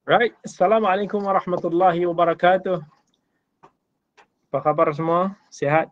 Right, Assalamualaikum warahmatullahi wabarakatuh. Apa khabar semua? Sihat?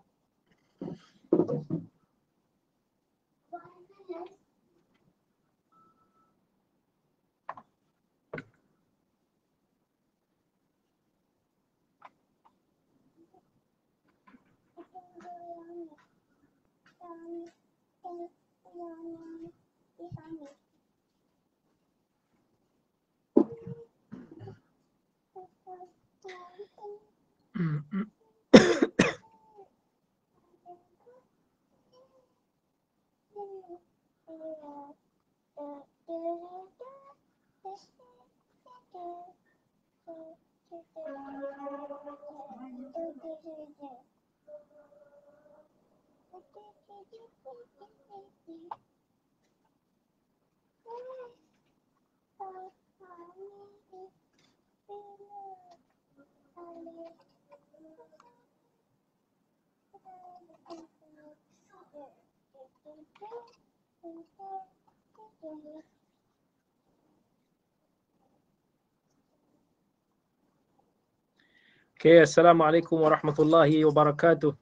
Okay, Assalamualaikum warahmatullahi wabarakatuh.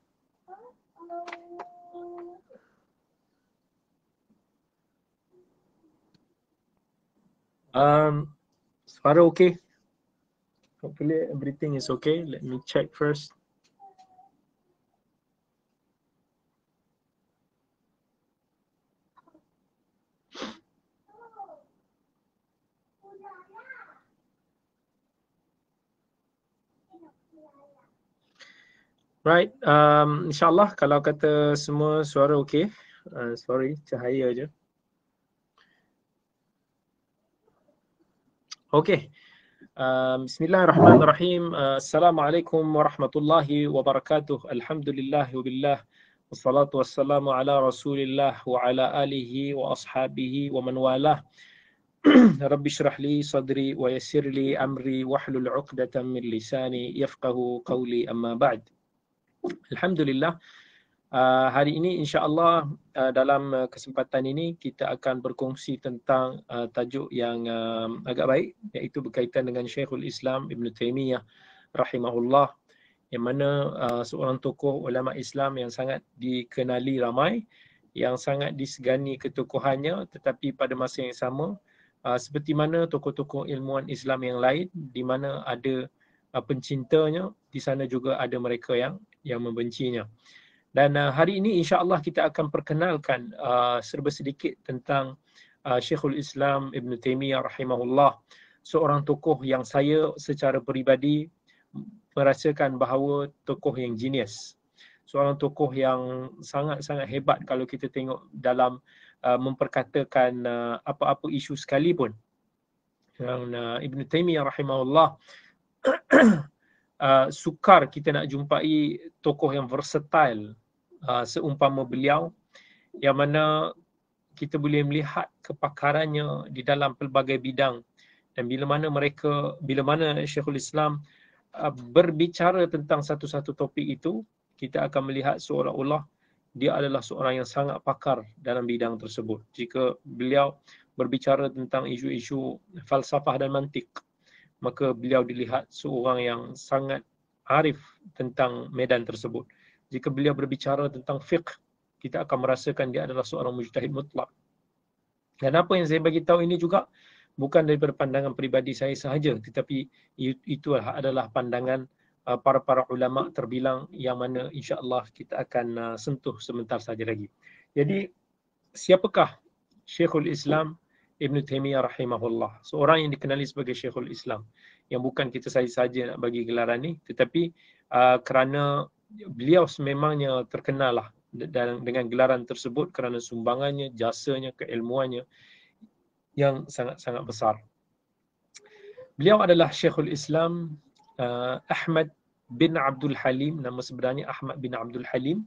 Suara okay? Hopefully everything is okay. Let me check first. Right, insyaAllah kalau kata semua suara okay. Sorry, cahaya je. Okay. Bismillahirrahmanirrahim. Assalamualaikum warahmatullahi wabarakatuh. Alhamdulillah wabillah. Wassalatu wassalamu ala rasulillah wa ala alihi wa ashabihi wa man walah. Rabbi syrah li sadri wa yassir li amri wahlul 'uqdatam min lisani yafqahu qawli amma ba'd. Alhamdulillah, hari ini insya-Allah dalam kesempatan ini kita akan berkongsi tentang tajuk yang agak baik, iaitu berkaitan dengan Syekhul Islam Ibn Taymiyah rahimahullah, yang mana seorang tokoh ulama Islam yang sangat dikenali ramai, yang sangat disegani ketokohannya, tetapi pada masa yang sama seperti mana tokoh-tokoh ilmuwan Islam yang lain, di mana ada pencintanya, di sana juga ada mereka yang membencinya. Dan hari ini insya-Allah kita akan perkenalkan serba sedikit tentang Syekhul Islam Ibn Taymiyah rahimahullah, seorang tokoh yang saya secara peribadi merasakan bahawa tokoh yang genius. Seorang tokoh yang sangat-sangat hebat kalau kita tengok dalam memperkatakan apa-apa isu sekalipun. Ibn Taymiyah rahimahullah sukar kita nak jumpai tokoh yang versatile seumpama beliau, yang mana kita boleh melihat kepakarannya di dalam pelbagai bidang. Dan bila mana Syekhul Islam berbicara tentang satu-satu topik itu, kita akan melihat seolah-olah dia adalah seorang yang sangat pakar dalam bidang tersebut. Jika beliau berbicara tentang isu-isu falsafah dan mantik, maka beliau dilihat seorang yang sangat arif tentang medan tersebut. Jika beliau berbicara tentang fiqh, kita akan merasakan dia adalah seorang mujtahid mutlak. Dan apa yang saya bagi tahu ini juga bukan daripada pandangan peribadi saya sahaja, tetapi itu adalah pandangan para ulama terbilang, yang mana insya-Allah kita akan sentuh sebentar saja lagi. Jadi, siapakah Syekhul Islam Ibn Taymiyah rahimahullah? Seorang yang dikenali sebagai Syekhul Islam, yang bukan kita saja nak bagi gelaran ni, tetapi kerana beliau sememangnya terkenal lah dengan gelaran tersebut kerana sumbangannya, jasanya, keilmuannya yang sangat-sangat besar. Beliau adalah Syekhul Islam Ahmad bin Abdul Halim. Nama sebenarnya Ahmad bin Abdul Halim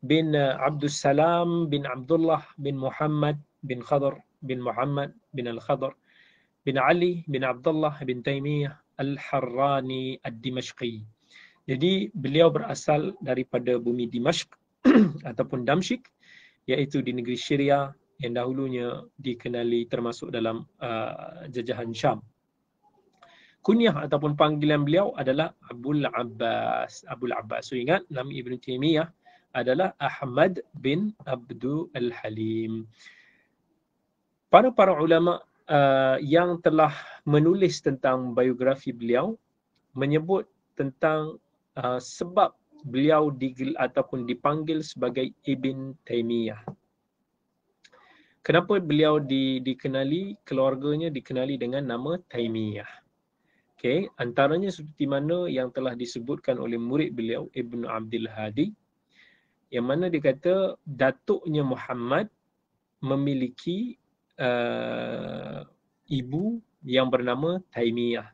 bin Abdus Salam bin Abdullah bin Muhammad bin Khadr bin Muhammad bin Al-Khadr bin Ali bin Abdullah bin Taimiyah Al-Harrani Ad-Dimashqi. Jadi beliau berasal daripada bumi Dimashq ataupun Damsyik, iaitu di negeri Syria yang dahulunya dikenali termasuk dalam jajahan Syam. Kunyah ataupun panggilan beliau adalah Abul Abbas. Abul Abbas. So ingat, nama Ibn Taimiyah adalah Ahmad bin Abdul Halim. Para ulama yang telah menulis tentang biografi beliau menyebut tentang sebab beliau ataupun dipanggil sebagai Ibn Taimiyah. Kenapa beliau dikenali, keluarganya dikenali dengan nama Taimiyah? Okay, antaranya seperti mana yang telah disebutkan oleh murid beliau Ibn Abdul Hadi, yang mana dia kata datuknya Muhammad memiliki ibu yang bernama Taimiyah.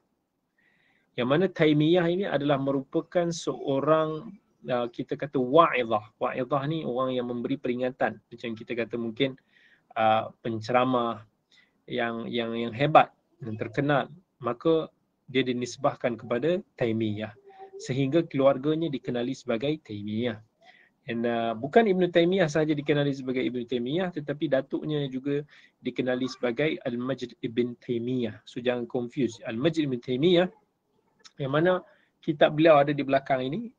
Yang mana Taimiyah ini adalah merupakan seorang kita kata wa'idhah. Wa'idhah ni orang yang memberi peringatan. Macam kita kata mungkin penceramah yang hebat, yang terkenal. Maka dia dinisbahkan kepada Taimiyah. Sehingga keluarganya dikenali sebagai Taimiyah. Dan bukan Ibn Taimiyah sahaja dikenali sebagai Ibn Taimiyah, tetapi datuknya juga dikenali sebagai Al-Majd Ibn Taimiyah. So jangan confuse. Al-Majd Ibn Taimiyah, yang mana kitab beliau ada di belakang ini.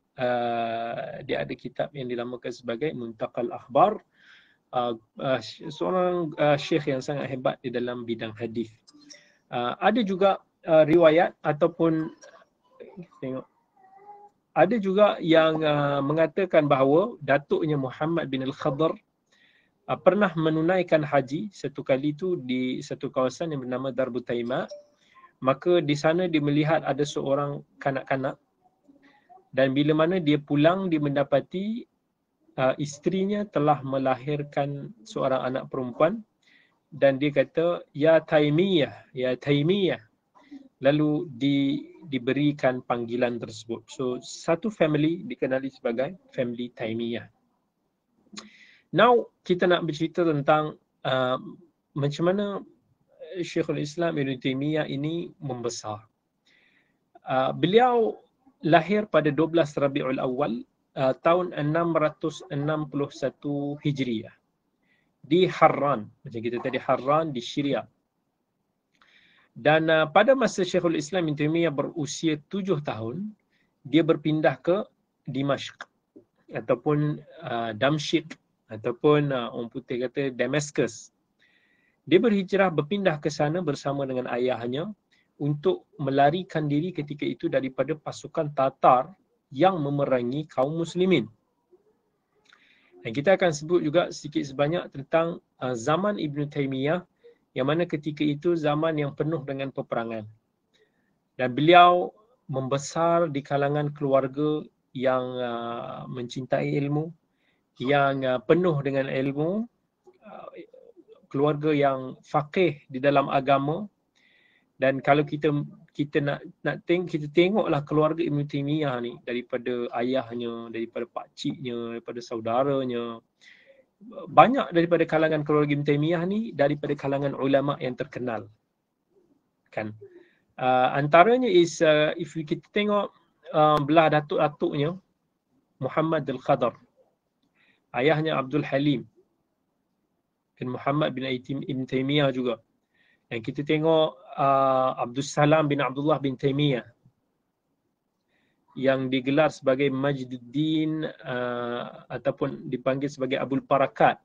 Dia ada kitab yang dinamakan sebagai Muntaqal Akhbar. Seorang syekh yang sangat hebat di dalam bidang hadis. Ada juga riwayat ataupun tengok, ada juga yang mengatakan bahawa datuknya Muhammad bin Al-Khadr pernah menunaikan haji satu kali itu di satu kawasan yang bernama Darbu Taima. Maka di sana dia melihat ada seorang kanak-kanak, dan bila mana dia pulang dia mendapati isterinya telah melahirkan seorang anak perempuan, dan dia kata ya Taimiyah, ya Taimiyah. Lalu diberikan panggilan tersebut. So satu family dikenali sebagai family Taimiyah. Now kita nak bercerita tentang macam mana Syekhul Islam Ibn Taimiyah ini membesar. Beliau lahir pada 12 Rabiul Awal tahun 661 Hijriah di Harran. Macam kita tadi, Harran di Syria. Dan pada masa Syekhul Islam Ibn Taimiyah berusia 7 tahun, dia berpindah ke Dimashq ataupun Damsyik ataupun orang putih kata Damascus. Dia berpindah ke sana bersama dengan ayahnya untuk melarikan diri ketika itu daripada pasukan Tatar yang memerangi kaum muslimin. Dan kita akan sebut juga sedikit sebanyak tentang zaman Ibn Taimiyah, yang mana ketika itu zaman yang penuh dengan peperangan. Dan beliau membesar di kalangan keluarga yang mencintai ilmu, yang penuh dengan ilmu, keluarga yang faqih di dalam agama. Dan kalau kita tengoklah keluarga Ibn Taimiyah ni, daripada ayahnya, daripada pakciknya, daripada saudaranya, banyak daripada kalangan keluarga Ibn Taimiyah ni daripada kalangan ulama yang terkenal. Kan? Antaranya is if kita tengok belah datuk-datuknya, Muhammad Al-Khadr, ayahnya Abdul Halim bin Muhammad bin Ibn Taimiyah juga. Dan kita tengok Abdul Salam bin Abdullah bin Taimiyah yang digelar sebagai Majduddin ataupun dipanggil sebagai Abul Barakat,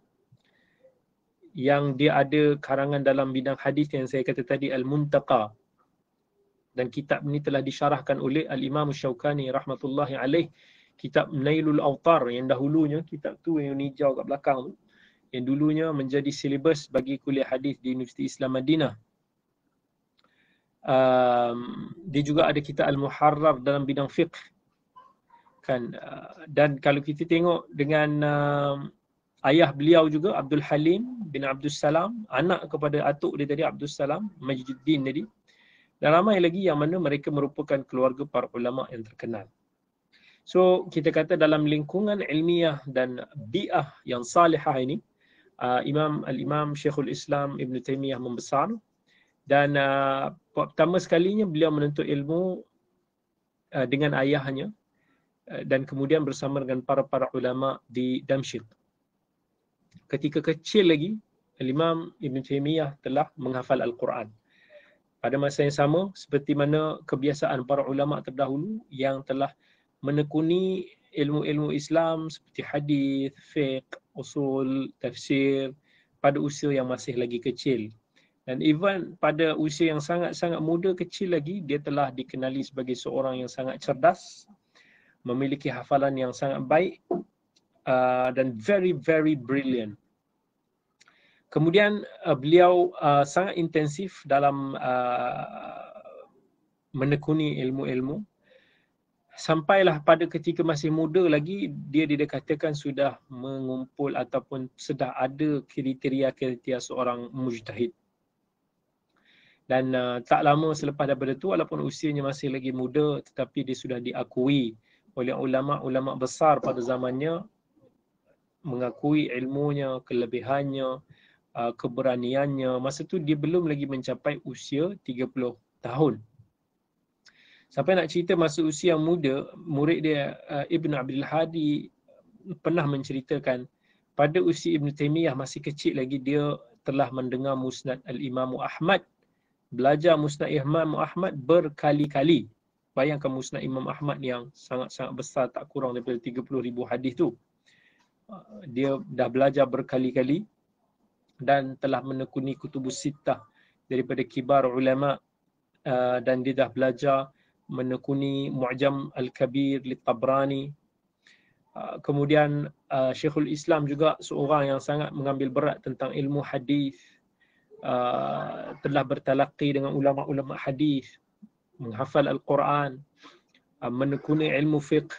yang dia ada karangan dalam bidang hadis yang saya kata tadi, Al-Muntaqa. Dan kitab ini telah disyarahkan oleh Al-Imam Syaukani rahmatullahi alaih, kitab Nailul Awtar yang dahulunya, kitab tu yang hijau kat belakang tu, yang dulunya menjadi silibus bagi kuliah hadis di Universiti Islam Madinah. Dia juga ada kitab Al-Muharrar dalam bidang fiqh. Kan, dan kalau kita tengok dengan ayah beliau juga, Abdul Halim bin Abdul Salam, anak kepada atuk dia tadi, Abdul Salam, Majduddin tadi. Dan ramai lagi yang mana mereka merupakan keluarga para ulama yang terkenal. So kita kata dalam lingkungan ilmiah dan bi'ah yang salihah ini, Al-Imam Syekhul Islam Ibn Taymiyah membesar, dan pertama sekalinya beliau menuntut ilmu dengan ayahnya, dan kemudian bersama dengan para ulama di Damsyik. Ketika kecil lagi, Al-Imam Ibn Taymiyah telah menghafal Al-Quran. Pada masa yang sama, seperti mana kebiasaan para ulama terdahulu yang telah menekuni ilmu-ilmu Islam seperti hadis, fiqh, usul, tafsir pada usia yang masih lagi kecil. Dan even pada usia yang sangat-sangat muda, kecil lagi, dia telah dikenali sebagai seorang yang sangat cerdas, memiliki hafalan yang sangat baik, dan very, very brilliant. Kemudian beliau sangat intensif dalam menekuni ilmu-ilmu, sampailah pada ketika masih muda lagi, dia dikatakan sudah mengumpul ataupun sudah ada kriteria-kriteria seorang mujtahid. Dan tak lama selepas daripada itu, walaupun usianya masih lagi muda, tetapi dia sudah diakui oleh ulama-ulama besar pada zamannya, mengakui ilmunya, kelebihannya, keberaniannya. Masa tu dia belum lagi mencapai usia 30 tahun. Sampai nak cerita masa usia yang muda, murid dia Ibn Abdul Hadi pernah menceritakan pada usia Ibn Taymiyah masih kecil lagi, dia telah mendengar Musnad Al-Imam Ahmad, belajar Musnad Imam Ahmad berkali-kali. Bayangkan Musnad Imam Ahmad yang sangat-sangat besar, tak kurang daripada 30,000 hadis tu. Dia dah belajar berkali-kali dan telah menekuni kutubus sittah daripada kibar ulama, dan dia dah belajar menekuni Mu'jam Al-Kabir li Tabrani. Kemudian Syekhul Islam juga seorang yang sangat mengambil berat tentang ilmu hadis, telah bertalaqi dengan ulama-ulama hadis, menghafal Al-Quran, menekuni ilmu fiqh,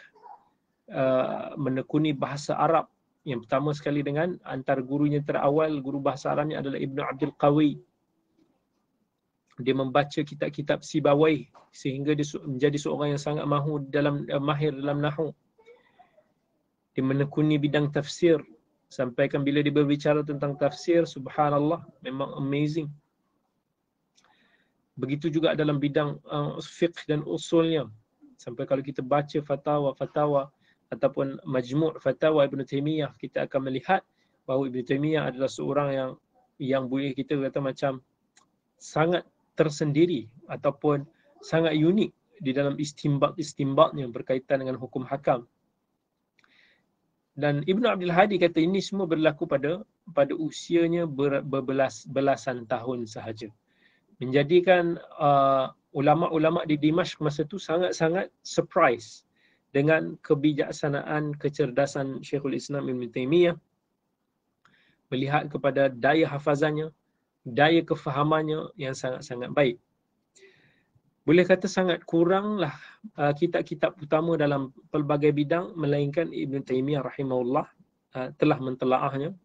menekuni bahasa Arab. Yang pertama sekali dengan antara gurunya terawal, guru bahasa Arabnya adalah Ibn Abdul Qawi. Dia membaca kitab-kitab Sibawayh sehingga dia menjadi seorang yang sangat mahir dalam nahwu. Dia menekuni bidang tafsir, sampaikan bila dia berbicara tentang tafsir, subhanallah, memang amazing. Begitu juga dalam bidang fiqh dan usulnya. Sampai kalau kita baca fatwa-fatwa ataupun majmu' fatwa Ibn Taymiyah, kita akan melihat bahawa Ibn Taymiyah adalah seorang yang boleh kita kata macam sangat tersendiri ataupun sangat unik di dalam istimbat-istimbatnya berkaitan dengan hukum hakam. Dan Ibn Abdul Hadi kata ini semua berlaku pada usianya belasan tahun sahaja. Menjadikan ulama-ulama di Dimashq masa itu sangat-sangat surprise dengan kebijaksanaan, kecerdasan Syekhul Islam Ibn Taymiyah, melihat kepada daya hafazannya, daya kefahamannya yang sangat-sangat baik. Boleh kata sangat kuranglah kitab-kitab utama dalam pelbagai bidang, melainkan Ibn Taymiyah rahimahullah telah mentelaahnya,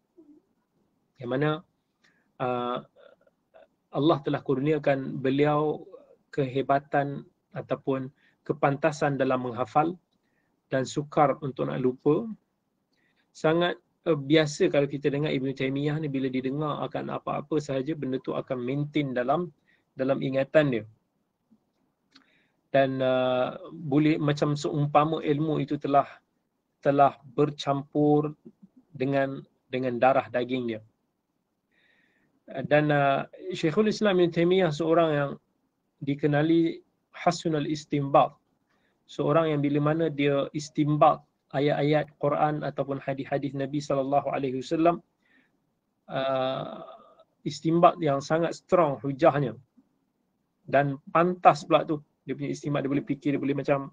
yang mana Allah telah kurniakan beliau kehebatan ataupun kepantasan dalam menghafal dan sukar untuk nak lupa. Sangat biasa kalau kita dengar Ibn Taymiyah ni, bila didengar akan apa-apa sahaja, benda tu akan maintain dalam ingatan dia. Dan boleh macam seumpama ilmu itu telah bercampur dengan darah daging dia. Dan Syekhul Islam Ibn Taymiyah seorang yang dikenali hasunul istimbat, seorang yang bila mana dia istimbat ayat-ayat Quran ataupun hadis-hadis Nabi SAW, istimbat yang sangat strong hujahnya dan pantas pula tu. Dia punya istimbat, dia boleh fikir, dia boleh macam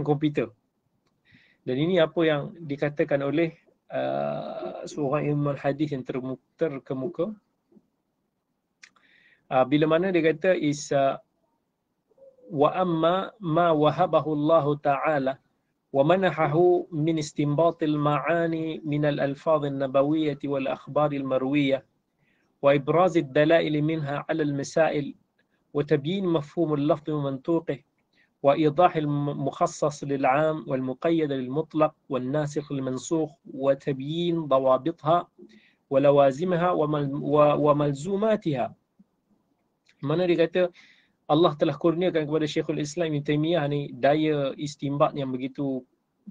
komputer. Dan ini apa yang dikatakan oleh seorang ilmu hadis yang terkemuka, bila mana dia kata wa amma ma wahabahu Allah Ta'ala wa manahahu min istinbatil ma'ani min al-alfaz an-nabawiyyah wal akhbar al-marwiyyah wa ibraz ad-dalail minha 'ala al-masail wa tabyin mafhum al-lafz wa mantuqih وإيضاح المخصص للعام والمقيد للمطلق والناسخ للمنسوخ وتبيين ضوابطها ولوازمها وملزوماتها. Mana dia kata Allah telah kurniakan kepada Syekhul Islam Ibn Taymiyah ni daya istimbat yang begitu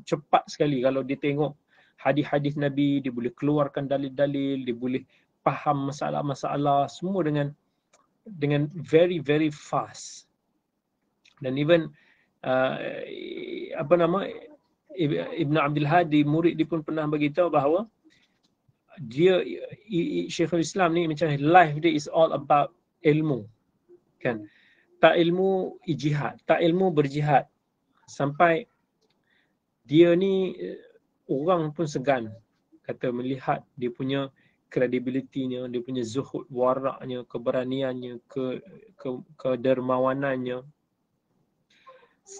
cepat sekali. Kalau dia tengok hadis-hadis Nabi, dia boleh keluarkan dalil-dalil, dia boleh faham masalah-masalah semua dengan very very fast. Dan even Ibn Abdul Hadi, murid dia pun pernah beritahu bahawa dia Syekhul Islam ni macam life dia is all about ilmu, kan? Tak ilmu ijtihad, tak ilmu berjihad, sampai dia ni orang pun segan kata melihat dia punya kredibilitinya, dia punya zuhud waraknya, keberaniannya, kedermawanannya.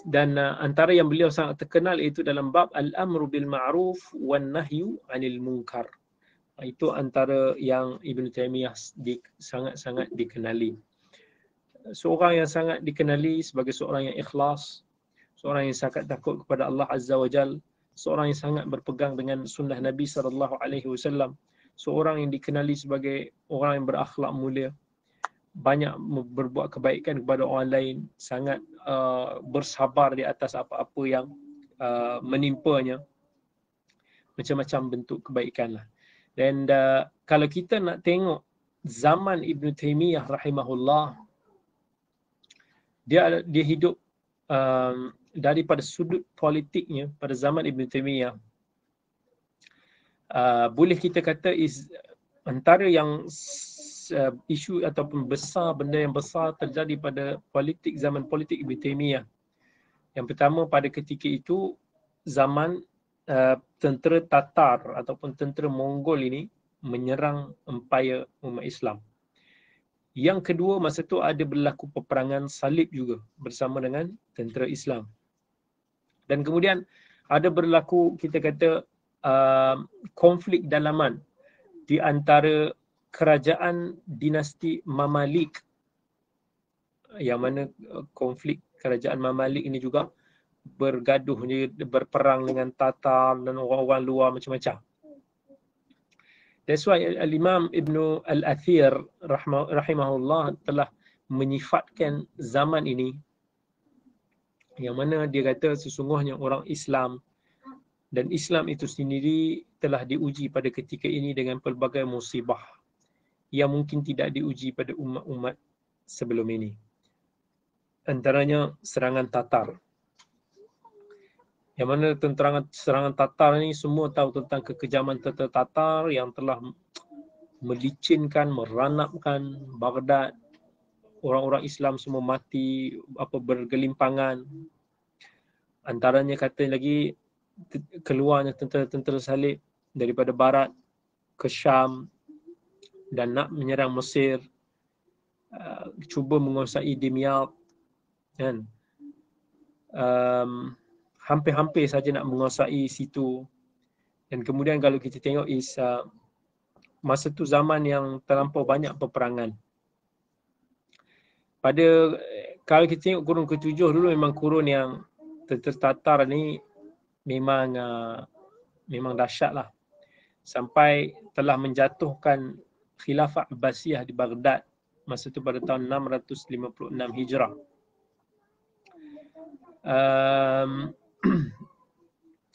Dan antara yang beliau sangat terkenal itu dalam bab al-amru bil ma'ruf wan nahyu 'anil munkar. Itu antara yang Ibn Taymiyah sangat-sangat dikenali. Seorang yang sangat dikenali sebagai seorang yang ikhlas, seorang yang sangat takut kepada Allah Azza wa Jal, seorang yang sangat berpegang dengan sunnah Nabi SAW, seorang yang dikenali sebagai orang yang berakhlak mulia, banyak berbuat kebaikan kepada orang lain, sangat bersabar di atas apa-apa yang menimpanya, macam-macam bentuk kebaikan lah. Dan kalau kita nak tengok zaman Ibn Taymiyah rahimahullah, dia hidup daripada sudut politiknya pada zaman Ibn Taymiyah, boleh kita kata antara yang isu ataupun benda yang besar terjadi pada zaman politik Ibn Taymiyah. Yang pertama, pada ketika itu zaman tentera Tatar ataupun tentera Mongol ini menyerang empayar umat Islam. Yang kedua, masa tu ada berlaku peperangan salib juga bersama dengan tentera Islam. Dan kemudian ada berlaku, kita kata, konflik dalaman di antara kerajaan dinasti Mamalik, yang mana konflik kerajaan Mamalik ini juga bergaduh, berperang dengan Tatar dan orang-orang luar macam-macam. That's why Al-Imam Ibn Al-Athir rahimahullah telah menyifatkan zaman ini, yang mana dia kata sesungguhnya orang Islam dan Islam itu sendiri telah diuji pada ketika ini dengan pelbagai musibah yang mungkin tidak diuji pada umat-umat sebelum ini. Antaranya serangan Tatar. Yang mana serangan Tatar ni semua tahu tentang kekejaman tentera Tatar yang telah melicinkan, meranapkan Baghdad. Orang-orang Islam semua mati bergelimpangan. Antaranya kata lagi keluarnya tentera-tentera salib daripada barat ke Syam dan nak menyerang Mesir, cuba menguasai Dimyat, kan? Hampir-hampir saja nak menguasai situ. Dan kemudian kalau kita tengok masa tu zaman yang terlampau banyak peperangan. Kalau kita tengok kurun ke-7 dulu, memang kurun yang tentera Tatar ni memang dahsyat lah. Sampai telah menjatuhkan Khilafah Abbasiyah di Baghdad masa tu pada tahun 656 Hijrah.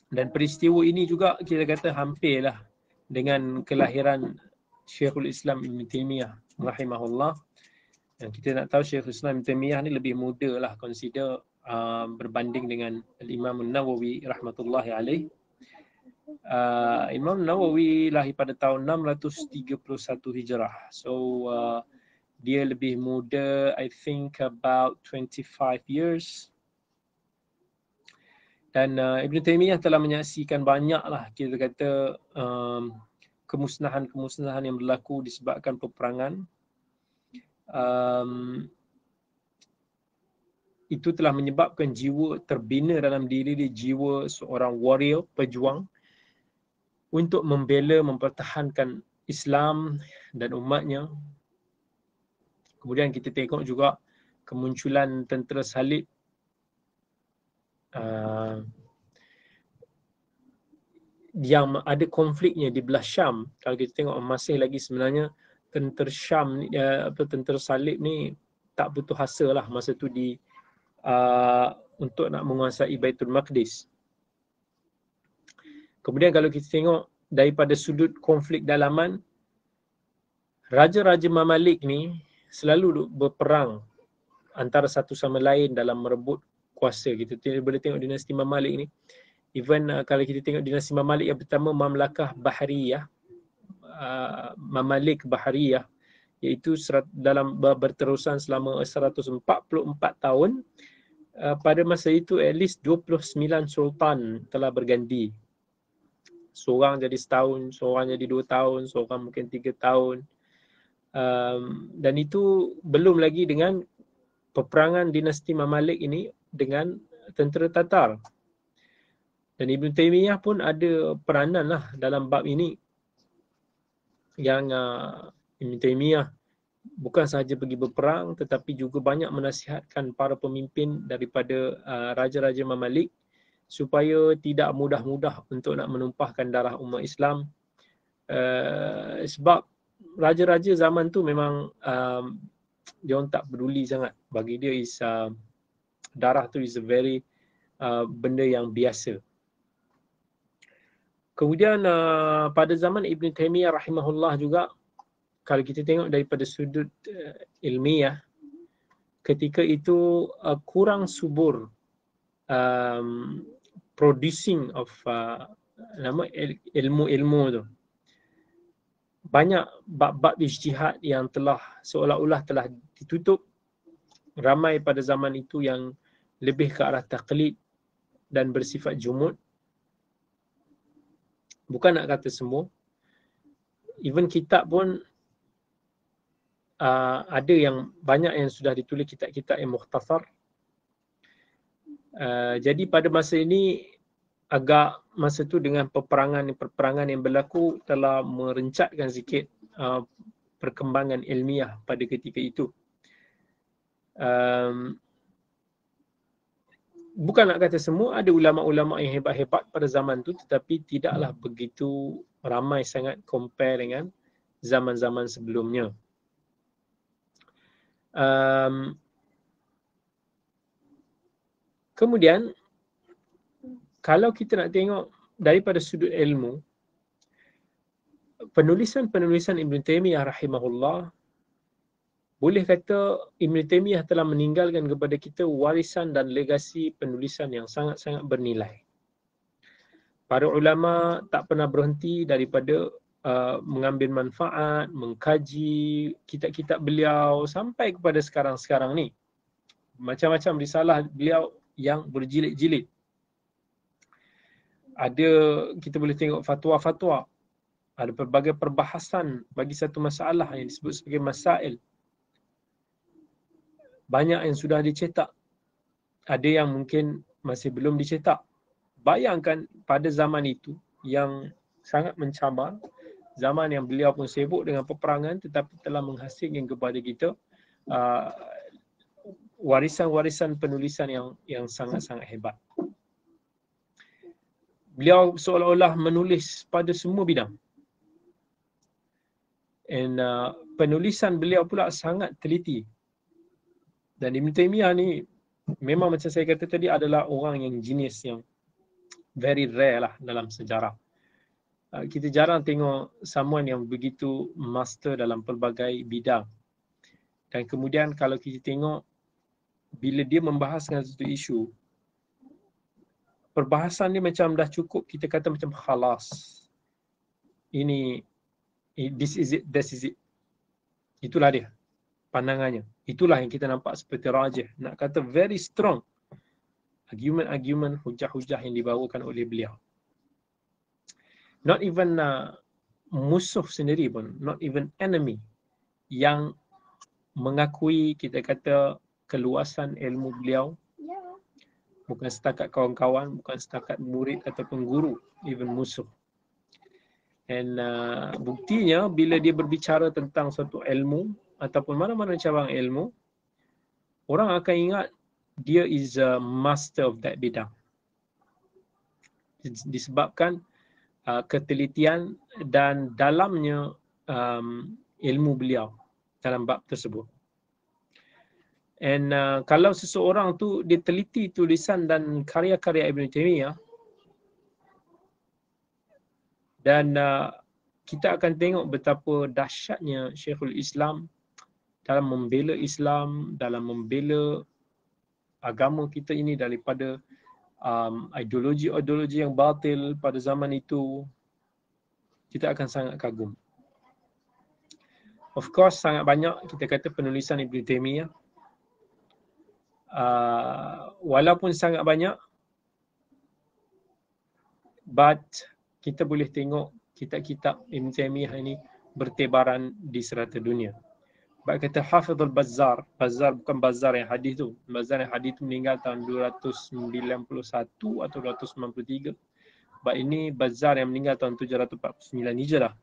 Dan peristiwa ini juga kita kata hampirlah dengan kelahiran Syekhul Islam Ibn Taymiyah rahimahullah. Dan kita nak tahu Syekhul Islam Ibn Taymiyah ni lebih muda lah consider berbanding dengan Imam Nawawi rahmatullahi alaih. Imam Nawawi lahir pada tahun 631 Hijrah. So dia lebih muda, I think about 25 years. Dan Ibn Taymiyah telah menyaksikan banyaklah kita kata kemusnahan-kemusnahan yang berlaku disebabkan peperangan. Itu telah menyebabkan jiwa terbina dalam diri dia, jiwa seorang warrior, pejuang untuk membela, mempertahankan Islam dan umatnya. Kemudian kita tengok juga kemunculan tentera salib yang ada konfliknya di belah Syam. Kalau kita tengok masih lagi sebenarnya tentera Syam ni, tentera salib ni tak putus asa lah masa tu untuk nak menguasai Baitul Maqdis. Kemudian kalau kita tengok daripada sudut konflik dalaman, raja-raja Mamalik ni selalu berperang antara satu sama lain dalam merebut kuasa. Kita boleh tengok dinasti Mamalik ni. Even kalau kita tengok dinasti Mamalik yang pertama, Mamlakah Bahriyah, Mamalik Bahriyah, iaitu dalam berterusan selama 144 tahun. Pada masa itu at least 29 sultan telah berganti. Seorang jadi setahun, seorang jadi 2 tahun, seorang mungkin 3 tahun. Dan itu belum lagi dengan peperangan dinasti Mamalik ini dengan tentera Tatar. Dan Ibn Taymiyah pun ada peranan lah dalam bab ini. Yang Ibn Taymiyah bukan sahaja pergi berperang tetapi juga banyak menasihatkan para pemimpin daripada raja-raja Mamalik supaya tidak mudah-mudah untuk nak menumpahkan darah umat Islam. Sebab raja-raja zaman tu memang dia orang tak peduli sangat. Bagi dia darah tu is a very benda yang biasa. Kemudian pada zaman Ibn Taymiyah rahimahullah juga, kalau kita tengok daripada sudut ilmiah, ketika itu kurang subur producing of ilmu-ilmu tu. Banyak bab-bab ijtihad yang telah seolah-olah telah ditutup. Ramai pada zaman itu yang lebih ke arah taqlid dan bersifat jumud. Bukan nak kata semua. Even kitab pun ada yang banyak yang sudah ditulis kitab-kitab yang mukhtasar. Jadi pada masa ini agak masa tu dengan peperangan yang berlaku telah merencatkan sikit perkembangan ilmiah pada ketika itu. Bukan nak kata semua, ada ulama-ulama yang hebat-hebat pada zaman tu, tetapi tidaklah begitu ramai sangat compare dengan zaman-zaman sebelumnya. Kemudian kalau kita nak tengok daripada sudut ilmu, penulisan-penulisan Ibn Taymiyah rahimahullah, boleh kata Ibn Taymiyah telah meninggalkan kepada kita warisan dan legasi penulisan yang sangat-sangat bernilai. Para ulama tak pernah berhenti daripada mengambil manfaat, mengkaji kitab-kitab beliau sampai kepada sekarang-sekarang ni. Macam-macam risalah beliau yang berjilid-jilid. Ada, kita boleh tengok fatwa-fatwa. Ada pelbagai perbahasan bagi satu masalah yang disebut sebagai masail. Banyak yang sudah dicetak. Ada yang mungkin masih belum dicetak. Bayangkan pada zaman itu yang sangat mencabar, zaman yang beliau pun sibuk dengan peperangan tetapi telah menghasilkan kepada kita warisan-warisan penulisan yang sangat-sangat hebat. Beliau seolah-olah menulis pada semua bidang. And penulisan beliau pula sangat teliti. Dan Ibn Taymiyah ni memang macam saya kata tadi adalah orang yang genius, yang very rare lah dalam sejarah. Kita jarang tengok someone yang begitu master dalam pelbagai bidang. Dan kemudian kalau kita tengok bila dia membahaskan satu isu, perbahasan dia macam dah cukup, kita kata macam khalas. This is it, that is it. Itulah dia pandangannya. Itulah yang kita nampak seperti rajih. Nak kata very strong argument, hujah-hujah yang dibawakan oleh beliau. Not even musuh sendiri pun, not even enemy yang mengakui, kita kata, keluasan ilmu beliau. Bukan setakat kawan-kawan, bukan setakat murid ataupun guru, even musuh. And buktinya bila dia berbicara tentang suatu ilmu ataupun mana-mana cabang ilmu, orang akan ingat dia is a master of that bidang. disebabkan ketelitian dan dalamnya ilmu beliau dalam bab tersebut. And kalau seseorang tu dia teliti tulisan dan karya-karya Ibn Taymiyah, dan kita akan tengok betapa dahsyatnya Syekhul Islam dalam membela Islam, dalam membela agama kita ini daripada ideologi-ideologi yang batil pada zaman itu. Kita akan sangat kagum. Of course, sangat banyak kita kata penulisan Ibn Taymiyah. Walaupun sangat banyak, but kita boleh tengok kitab-kitab Ibn Taymiyah ini bertebaran di serata dunia. Sebab kata Hafidh al-Bazzar, Bazzar bukan Bazzar yang hadis tu. Bazzar yang hadis tu meninggal tahun 291 atau 293. Sebab ini Bazzar yang meninggal tahun 749 Hijrah.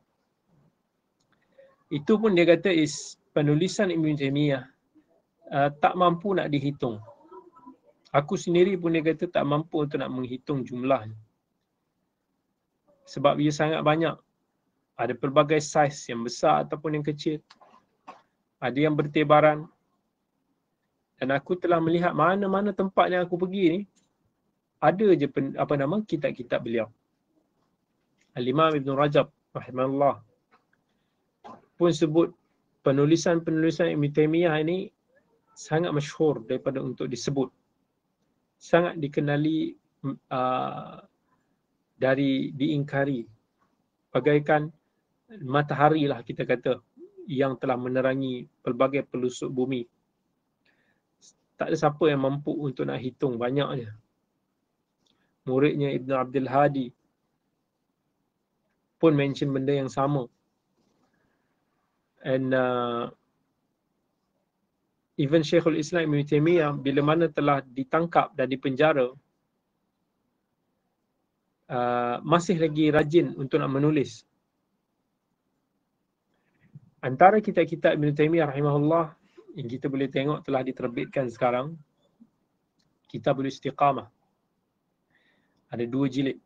Itu pun dia kata penulisan Ibn Taymiyah tak mampu nak dihitung. Aku sendiri pun dia kata tak mampu untuk nak menghitung jumlahnya. Sebab ia sangat banyak. Ada pelbagai saiz yang besar ataupun yang kecil. Ada yang bertebaran. Dan aku telah melihat mana-mana tempat yang aku pergi ni, ada je kitab-kitab beliau. Al-Imam Ibn Rajab rahimahullah pun sebut penulisan-penulisan Ibn Taymiyah ini sangat masyhur daripada untuk disebut. Sangat dikenali dari diingkari. Bagaikan matahari lah kita kata, yang telah menerangi pelbagai pelusuk bumi. Tak ada siapa yang mampu untuk nak hitung banyaknya. Muridnya Ibn Abdul Hadi pun mention benda yang sama. And even Syekhul Islam Ibn Taymiyah bila mana telah ditangkap dan dipenjara, masih lagi rajin untuk nak menulis. Antara kitab-kitab Ibn Taymiyah rahimahullah yang kita boleh tengok telah diterbitkan sekarang, Kitabul Istiqamah. Ada 2 jilid.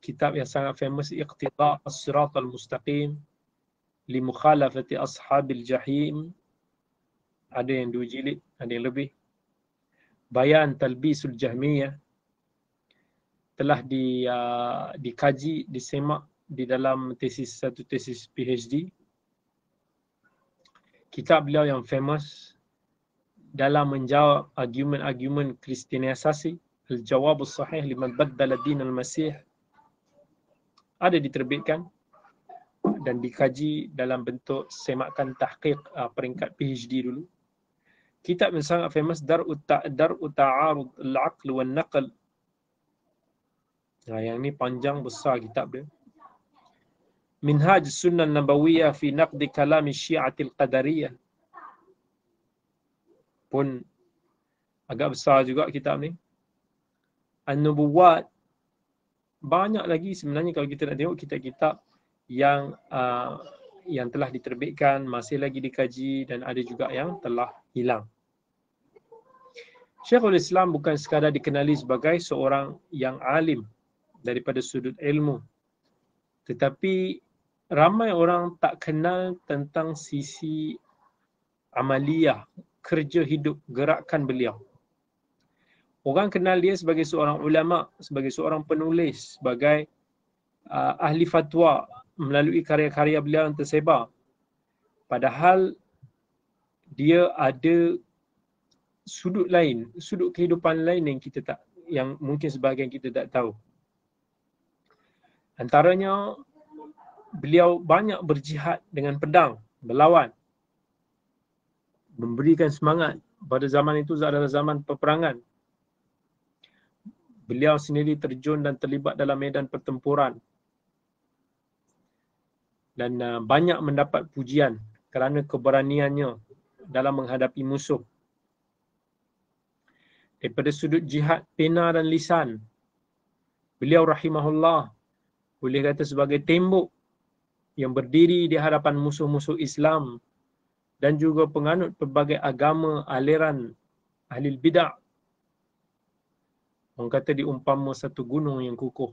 Kitab yang sangat famous, Iqtida' as-Siratal Mustaqim li Mukhalafati Ashabil Jahim. Ada yang 2 jilid, ada yang lebih. Bayan Talbisul Jahmiyah. Telah dikaji, disemak di dalam satu tesis PhD. Kitab beliau yang famous dalam menjawab argumen-argumen Kristianisasi, Al-Jawabus Sahih liman baddala din al-Masih, ada diterbitkan dan dikaji dalam bentuk semakan tahqiq peringkat PhD dulu. Kitab yang sangat famous, Dar'u Ta'arud al-Aql wal Naql. Yang ni panjang besar kitab dia. Minhaj Sunnah Nabawiyah fi Naqdi Kalami Syi'atil Qadariyah. Pun agak besar juga kitab ni. An-Nubuwat. Banyak lagi sebenarnya kalau kita nak tengok kitab-kitab yang telah diterbitkan, masih lagi dikaji, dan ada juga yang telah hilang. Syekhul Islam bukan sekadar dikenali sebagai seorang yang alim daripada sudut ilmu, tetapi ramai orang tak kenal tentang sisi amaliyah, kerja hidup, gerakan beliau. Orang kenal dia sebagai seorang ulama, sebagai seorang penulis, sebagai ahli fatwa melalui karya-karya beliau yang tersebar. Padahal dia ada sudut lain, sudut kehidupan lain yang mungkin sebahagian kita tak tahu. Antaranya, beliau banyak berjihad dengan pedang, berlawan, memberikan semangat. Pada zaman itu adalah zaman peperangan. Beliau sendiri terjun dan terlibat dalam medan pertempuran. Dan banyak mendapat pujian kerana keberaniannya dalam menghadapi musuh. Daripada sudut jihad pena dan lisan, beliau rahimahullah boleh kata sebagai tembok yang berdiri di hadapan musuh-musuh Islam dan juga penganut pelbagai agama aliran ahli bidah. Orang kata diumpama satu gunung yang kukuh.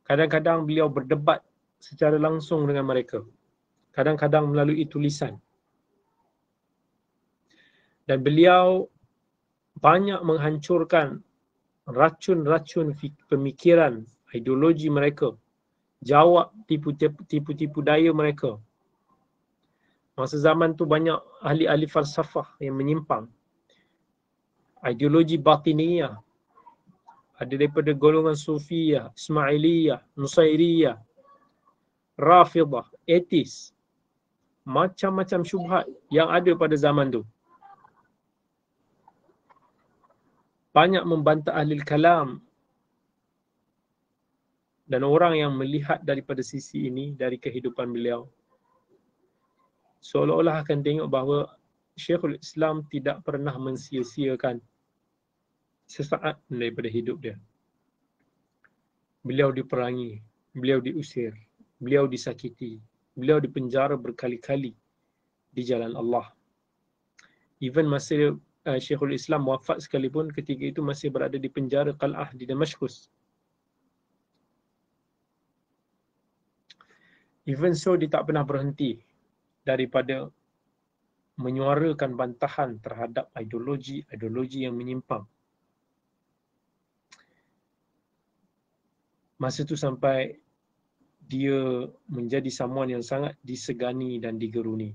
Kadang-kadang beliau berdebat secara langsung dengan mereka. Kadang-kadang melalui tulisan. Dan beliau banyak menghancurkan racun-racun pemikiran, ideologi mereka. Jawab tipu-tipu daya mereka. Masa zaman tu banyak ahli-ahli falsafah yang menyimpang. Ideologi batiniyah. Ada daripada golongan Sufiyah, Ismailiyah, Nusairiyah, Rafidah, Etis. Macam-macam syubhat yang ada pada zaman tu. Banyak membantah ahli kalam. Dan orang yang melihat daripada sisi ini, dari kehidupan beliau, seolah-olah akan tengok bahawa Syekhul Islam tidak pernah mensia-siakan sesaat daripada hidup dia. Beliau diperangi, beliau diusir, beliau disakiti, beliau dipenjara berkali-kali di jalan Allah. Even masa Syekhul Islam wafat sekalipun, ketika itu masih berada di penjara Qal'ah di Damaskus. Even so, dia tak pernah berhenti daripada menyuarakan bantahan terhadap ideologi yang menyimpang. Masa tu sampai dia menjadi someone yang sangat disegani dan digeruni.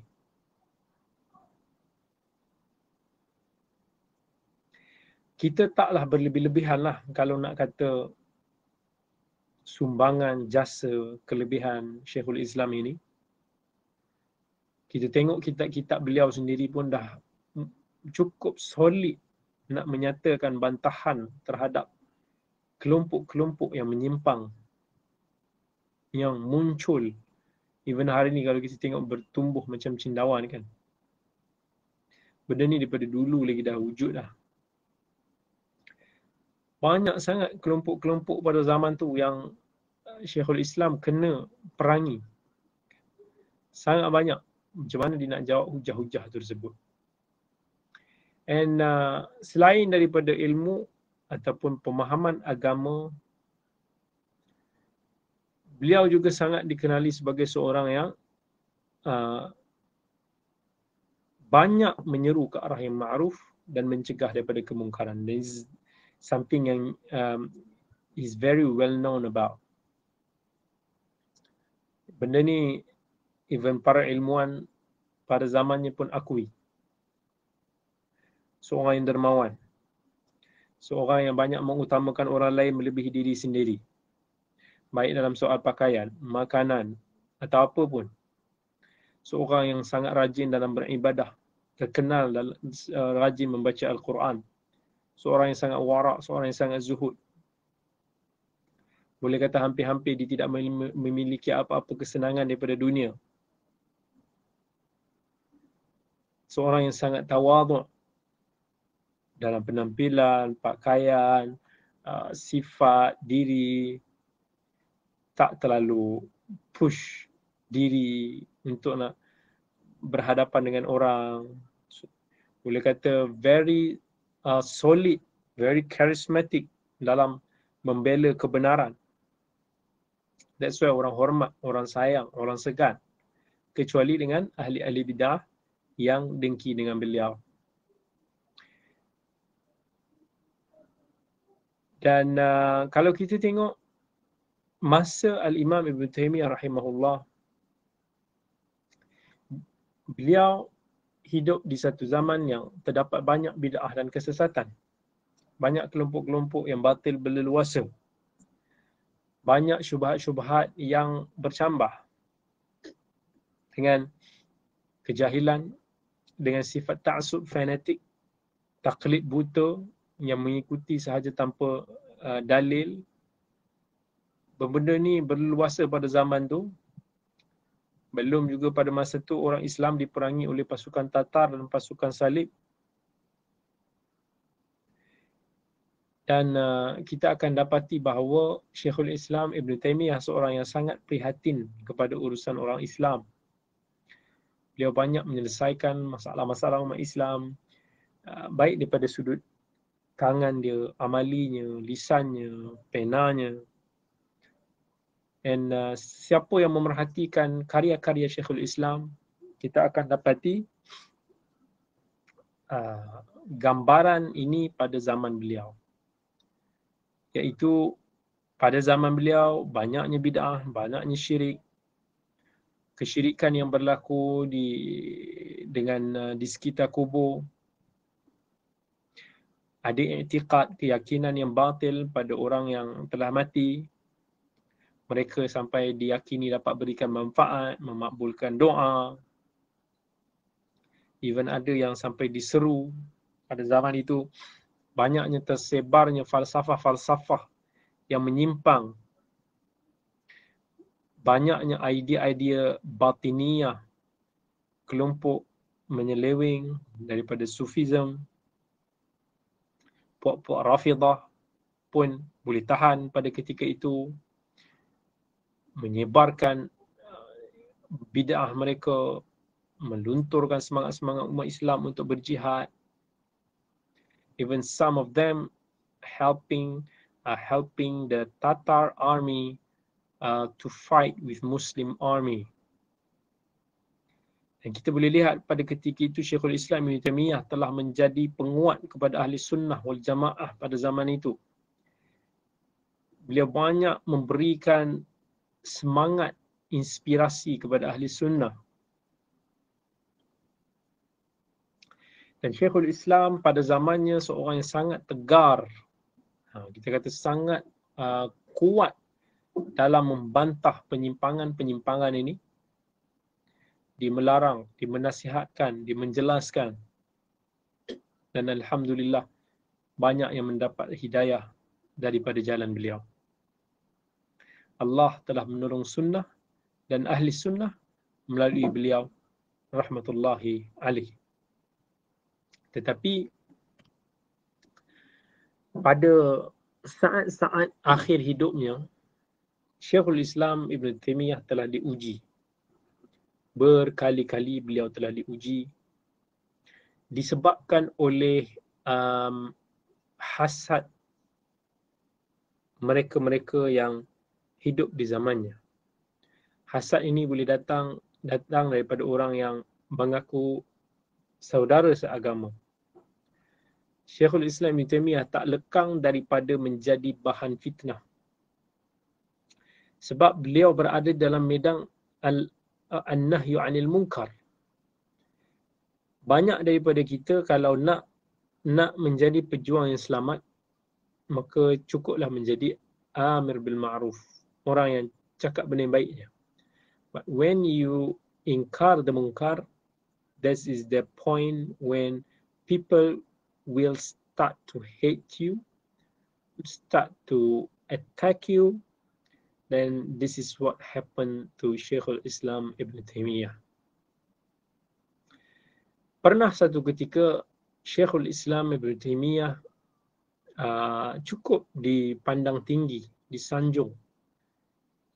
Kita taklah berlebih-lebihan lah kalau nak kata sumbangan, jasa, kelebihan Syekhul Islam ini. Kita tengok kitab-kitab beliau sendiri pun dah cukup solid nak menyatakan bantahan terhadap kelompok-kelompok yang menyimpang, yang muncul. Even hari ni kalau kita tengok bertumbuh macam cendawan kan. Benda ni daripada dulu lagi dah wujud dah. Banyak sangat kelompok-kelompok pada zaman tu yang Syekhul Islam kena perangi. Sangat banyak. Macam mana dia nak jawab hujah-hujah tersebut. And selain daripada ilmu ataupun pemahaman agama, beliau juga sangat dikenali sebagai seorang yang banyak menyeru ke arah yang ma'ruf dan mencegah daripada kemungkaran. This is something yang is very well known about. Benda ni even para ilmuwan pada zamannya pun akui. Seorang yang dermawan. Seorang yang banyak mengutamakan orang lain melebihi diri sendiri. Baik dalam soal pakaian, makanan atau apa pun. Seorang yang sangat rajin dalam beribadah. Terkenal dalam rajin membaca Al-Quran. Seorang yang sangat warak, seorang yang sangat zuhud. Boleh kata hampir-hampir dia tidak memiliki apa-apa kesenangan daripada dunia. Seorang yang sangat tawaduk dalam penampilan, pakaian, sifat diri, tak terlalu push diri untuk nak berhadapan dengan orang. Boleh kata very solid, very charismatic dalam membela kebenaran. That's why orang hormat, orang sayang, orang segan. Kecuali dengan ahli-ahli bidah yang dengki dengan beliau. Dan kalau kita tengok masa Al-Imam Ibn Taymiyah rahimahullah, beliau hidup di satu zaman yang terdapat banyak bid'ah dan kesesatan. Banyak kelompok-kelompok yang batil berleluasa. Banyak syubhat-syubhat yang bercambah dengan kejahilan, dengan sifat ta'assub fanatik, taklid buta yang mengikuti sahaja tanpa dalil. Benda ni berleluasa pada zaman tu. Belum juga pada masa tu orang Islam diperangi oleh pasukan Tatar dan pasukan Salib. Dan kita akan dapati bahawa Syekhul Islam Ibn Taymiyah seorang yang sangat prihatin kepada urusan orang Islam. Beliau banyak menyelesaikan masalah-masalah umat Islam, baik daripada sudut tangan dia, amalinya, lisannya, penanya. Dan siapa yang memerhatikan karya-karya Syekhul Islam, kita akan dapati gambaran ini pada zaman beliau. Iaitu pada zaman beliau banyaknya bid'ah, banyaknya syirik, kesyirikan yang berlaku di sekitar kubur. Ada i'tiqad, keyakinan yang batil pada orang yang telah mati. Mereka sampai diyakini dapat berikan manfaat, memakbulkan doa. Even ada yang sampai diseru pada zaman itu. Banyaknya tersebarnya falsafah-falsafah yang menyimpang. Banyaknya idea-idea batiniyah, kelompok menyeleweng daripada Sufism. Puak-puak Rafidah pun boleh tahan pada ketika itu, menyebarkan bid'ah mereka, melunturkan semangat-semangat umat Islam untuk berjihad. Even some of them helping the Tatar army to fight with Muslim army. Dan kita boleh lihat pada ketika itu Syekhul Islam Ibn Taimiyah telah menjadi penguat kepada ahli sunnah wal jamaah pada zaman itu. Beliau banyak memberikan semangat, inspirasi kepada ahli sunnah. Dan Syekhul Islam pada zamannya seorang yang sangat tegar. Kita kata sangat kuat dalam membantah penyimpangan-penyimpangan ini. Dimelarang, dimenasihatkan, dimenjelaskan. Dan alhamdulillah banyak yang mendapat hidayah daripada jalan beliau. Allah telah menolong sunnah dan ahli sunnah melalui beliau rahmatullahi alaihi. Tetapi pada saat-saat akhir hidupnya, Syekhul Islam Ibn Taimiyah telah diuji. Berkali-kali beliau telah diuji disebabkan oleh hasad mereka-mereka yang hidup di zamannya. Hasad ini boleh datang daripada orang yang mengaku saudara seagama. Syekhul Islam Ibn Taimiyah tak lekang daripada menjadi bahan fitnah. Sebab beliau berada dalam medan an-nahyu 'anil munkar. Banyak daripada kita kalau nak menjadi pejuang yang selamat, maka cukuplah menjadi amir bil ma'ruf, orang yang cakap benda yang baiknya. But when you inkar the munkar, that is the point when people will start to hate you, start to attack you. Then this is what happened to Syekhul Islam Ibn Taimiyah. Pernah satu ketika Syekhul Islam Ibn Taimiyah cukup dipandang tinggi, disanjung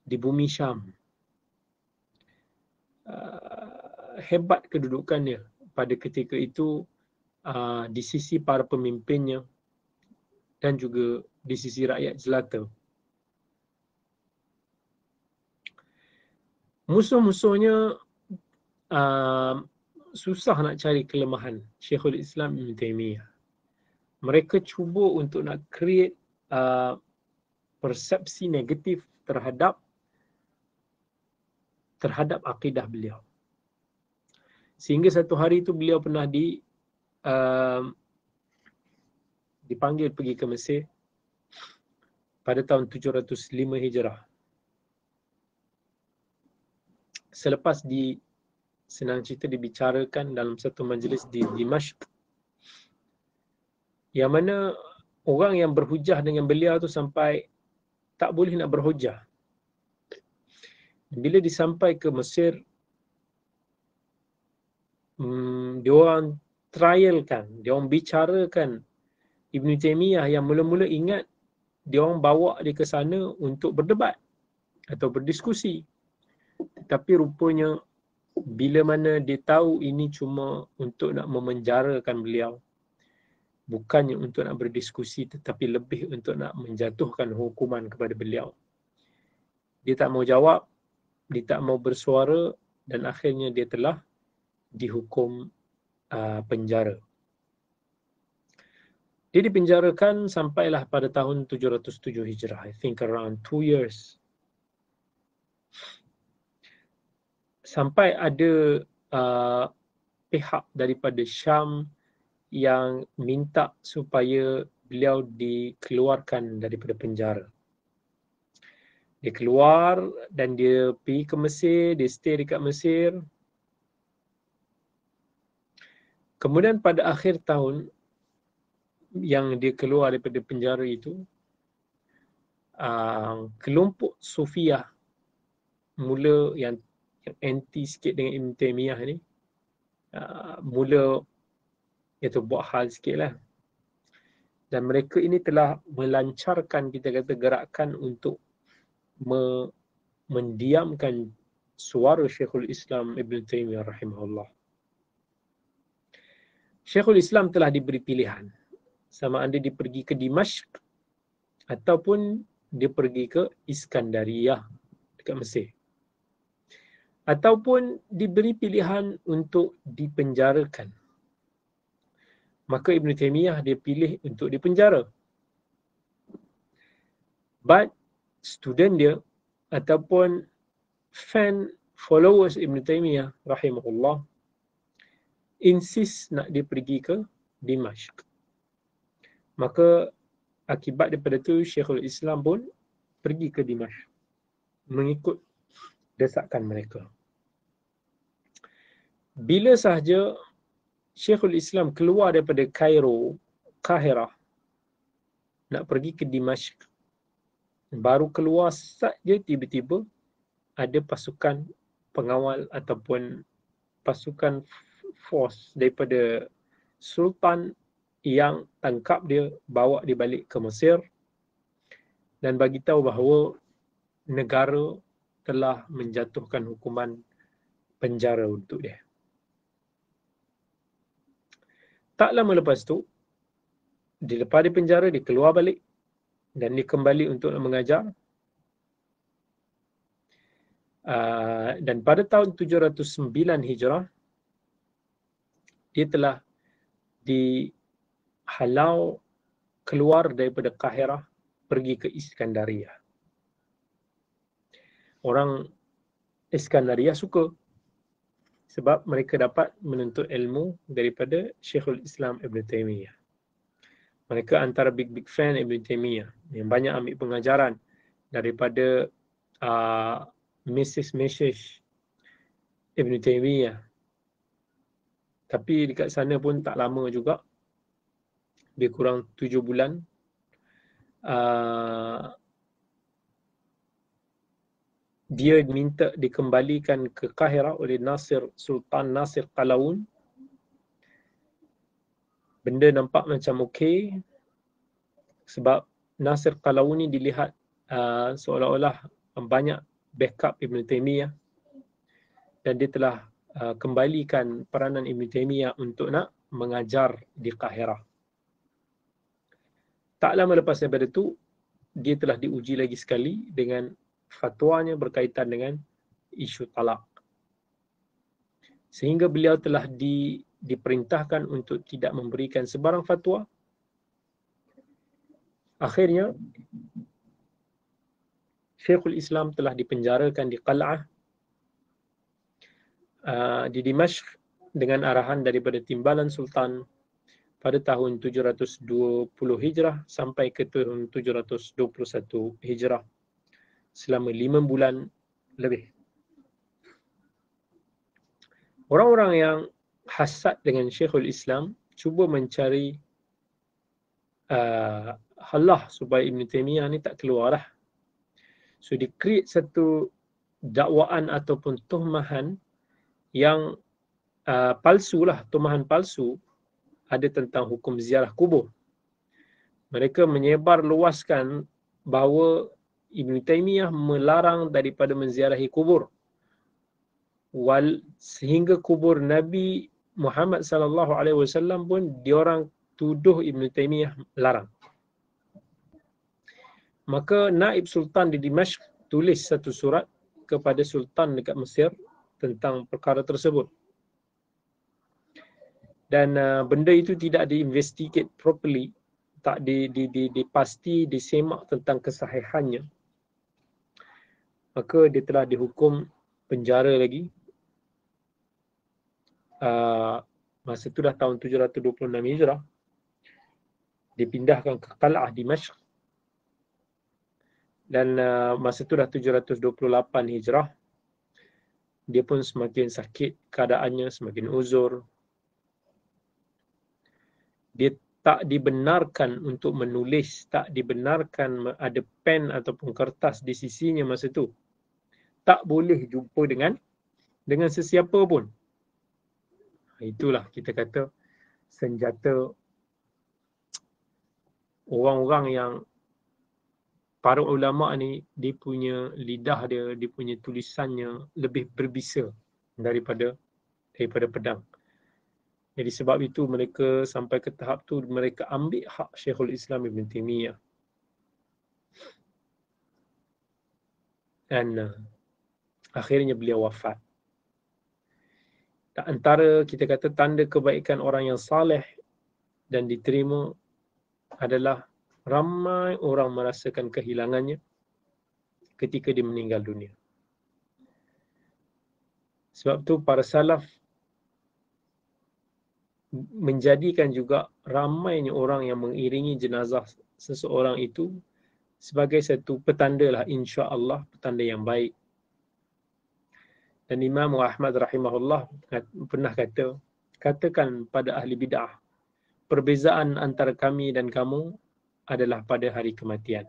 di bumi Syam. Hebat kedudukannya pada ketika itu di sisi para pemimpinnya dan juga di sisi rakyat jelata. Musuh-musuhnya susah nak cari kelemahan Syekhul Islam Ibn Taimiyah. Mereka cuba untuk nak create persepsi negatif terhadap akidah beliau. Sehingga satu hari itu beliau pernah dipanggil pergi ke Mesir pada tahun 705 Hijrah. Selepas senang cerita dibicarakan dalam satu majlis di Dimashq, yang mana orang yang berhujah dengan beliau tu sampai tak boleh nak berhujah. Bila disampai ke Mesir, dia orang trialkan, dia orang bicarakan Ibn Taimiyah yang mula-mula ingat dia orang bawa dia ke sana untuk berdebat atau berdiskusi. Tetapi rupanya bila mana dia tahu ini cuma untuk nak memenjarakan beliau, bukannya untuk nak berdiskusi tetapi lebih untuk nak menjatuhkan hukuman kepada beliau. Dia tak mau jawab, dia tak mau bersuara dan akhirnya dia telah dihukum penjara. Dia dipenjarakan sampailah pada tahun 707 Hijrah. I think around 2 years. Sampai ada pihak daripada Syam yang minta supaya beliau dikeluarkan daripada penjara. Dia keluar dan dia pergi ke Mesir, dia stay dekat Mesir. Kemudian pada akhir tahun yang dia keluar daripada penjara itu, kelompok Sufiah mula yang anti sikit dengan Ibn Taymiyah ni, mula iaitu buat hal sikit lah. Dan mereka ini telah melancarkan, kita kata, gerakan untuk mendiamkan suara Syekhul Islam Ibn Taymiyah rahimahullah. Syekhul Islam telah diberi pilihan, sama ada dia pergi ke Dimashq ataupun dia pergi ke Iskandariyah dekat Mesir. Ataupun diberi pilihan untuk dipenjarakan. Maka Ibn Taymiyah dia pilih untuk dipenjara. But student dia ataupun fan followers Ibn Taymiyah rahimahullah insist nak dia pergi ke Dimashq. Maka akibat daripada tu Syekhul Islam pun pergi ke Dimashq mengikut desakan mereka. Bila sahaja Syekhul Islam keluar daripada Kahirah nak pergi ke Dimashq, baru keluar saja tiba-tiba ada pasukan pengawal ataupun pasukan force daripada Sultan yang tangkap dia, bawa dia balik ke Mesir dan bagi tahu bahawa negara telah menjatuhkan hukuman penjara untuk dia. Tak lama lepas tu, dilepas di penjara, dia keluar balik dan dia kembali untuk mengajar. Dan pada tahun 709 Hijrah, dia telah dihalau keluar daripada Kahirah pergi ke Iskandariyah. Orang Iskandariyah suka sebab mereka dapat menuntut ilmu daripada Syekhul Islam Ibn Taymiyah. Mereka antara big fan Ibn Taymiyah yang banyak ambil pengajaran daripada Mrs. Ibn Taymiyah. Tapi dekat sana pun tak lama juga, lebih kurang 7 bulan. Dia minta dikembalikan ke Kahirah oleh Sultan Nasir Qalawun. Benda nampak macam okey sebab Nasir Qalawun ni dilihat seolah-olah banyak backup Ibn Taymiyah dan dia telah kembalikan peranan Ibn Taymiyah untuk nak mengajar di Kahirah. Tak lama lepas daripada itu, dia telah diuji lagi sekali dengan fatwanya berkaitan dengan isu talak. Sehingga beliau telah diperintahkan untuk tidak memberikan sebarang fatwa. Akhirnya, Syekhul Islam telah dipenjarakan di Qal'ah di Dimashq dengan arahan daripada timbalan Sultan pada tahun 720 Hijrah sampai ke tahun 721 Hijrah. Selama 5 bulan lebih. Orang-orang yang hasad dengan Syekhul Islam cuba mencari halah supaya Ibn Taymiyah ni tak keluar lah. So dia create satu dakwaan ataupun tuhmahan yang palsu lah, tumahan palsu ada tentang hukum ziarah kubur. Mereka menyebar luaskan bahawa Ibn Taymiyah melarang daripada menziarahi kubur. Sehingga kubur Nabi Muhammad sallallahu alaihi wasallam pun diorang tuduh Ibn Taymiyah larang. Maka Naib Sultan di Dimashq tulis satu surat kepada Sultan dekat Mesir tentang perkara tersebut. Dan benda itu tidak diinvestigate properly, tak dipasti, disemak tentang kesahihannya. Maka dia telah dihukum penjara lagi. Masa itu dah tahun 726 Hijrah. Dipindahkan ke Qal'ah Dimashq. Dan masa itu dah 728 Hijrah. Dia pun semakin sakit keadaannya, semakin uzur. Dia tak dibenarkan untuk menulis, tak dibenarkan ada pen ataupun kertas di sisinya masa itu. Tak boleh jumpa dengan sesiapa pun. Itulah kita kata senjata orang-orang yang para ulama ni, dia punya lidah dia, dia punya tulisannya lebih berbisa daripada pedang. Jadi sebab itu mereka sampai ke tahap tu mereka ambil hak Syekhul Islam Ibn Taymiyah. Dan akhirnya beliau wafat. Antara kita kata tanda kebaikan orang yang saleh dan diterima adalah ramai orang merasakan kehilangannya ketika dia meninggal dunia. Sebab tu para salaf menjadikan juga ramainya orang yang mengiringi jenazah seseorang itu sebagai satu petanda lah, insya-Allah petanda yang baik. Dan Imam Ahmad rahimahullah pernah katakan pada ahli bid'ah, perbezaan antara kami dan kamu adalah pada hari kematian.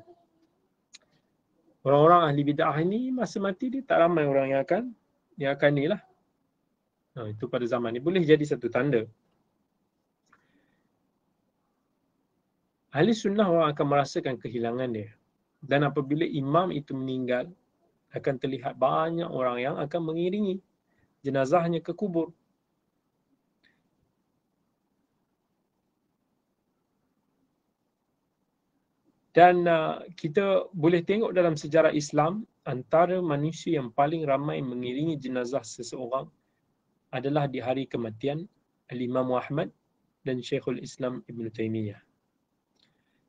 Orang-orang ahli bid'ah ini masa mati dia tak ramai orang yang akan ni lah. Itu pada zaman ni boleh jadi satu tanda. Ahli sunnah orang akan merasakan kehilangan dia. Dan apabila imam itu meninggal, akan terlihat banyak orang yang akan mengiringi jenazahnya ke kubur. Dan kita boleh tengok dalam sejarah Islam, antara manusia yang paling ramai mengiringi jenazah seseorang adalah di hari kematian Al-Imam Ahmad dan Syekhul Islam Ibn Taymiyah.